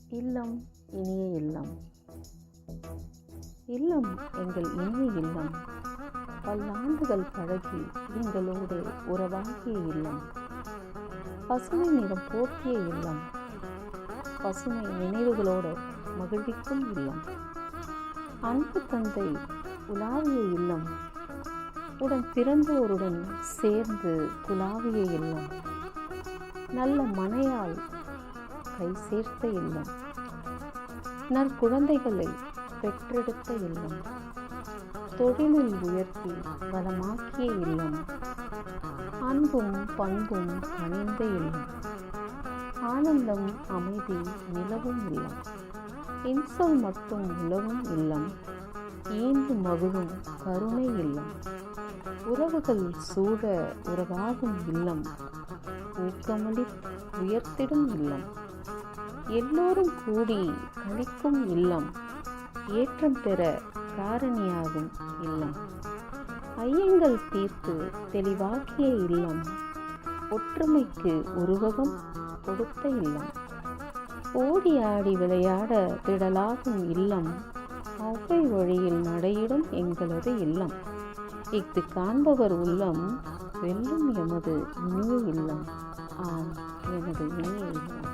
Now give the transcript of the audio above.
இல்லம் இனிய இல்லம். இல்லம் எங்கள் இனிய இல்லம். பல்லாண்டுகள் பழகி எங்களோடு உறவாகிய இல்லம். பசுமை நிறம் போற்றிய இல்லம். பசுமை நினைவுகளோடு மகிழ்விக்கும் இல்லம். அன்பு தந்தை உலாவிய இல்லம். உடன் பிறந்தோருடன் சேர்ந்து குலாவிய இல்லம். நல்ல மனையால் கை சேர்த்த இல்லம். நற்குழந்தைகளை பெற்றெடுத்த இல்லம். தொழிலில் உயர்த்தி வளமாக்கிய இல்லம். அன்பும் பண்பும் கனிந்த இல்லம். ஆனந்தம் அமைதி நிலவும் இல்லம். இன்சொல் மட்டும் உலவும் இல்லம். ஈந்து மகிழும் கருணை இல்லம். உறவுகள் சூழ உறவாகும் இல்லம். ஊக்கமளி உயர்த்திடும் இல்லம். எல்லோரும் கூடி கழிக்கும் இல்லம். ஏற்றம் பெற காரணியாகும் இல்லம். ஐயங்கள் தீர்த்து தெளிவாக்கிய இல்லம். ஒற்றுமைக்கு உருவகம் கொடுத்த இல்லம். ஓடி ஆடி விளையாட திடலாகும் இல்லம். ஒவ்வை வழியில் நடையிடும் எங்களது இல்லம். இஃது காண்பவர் உள்ளம் வெல்லும் எமது இனிய இல்லம். ஆம், எனது இனிய இல்லம்.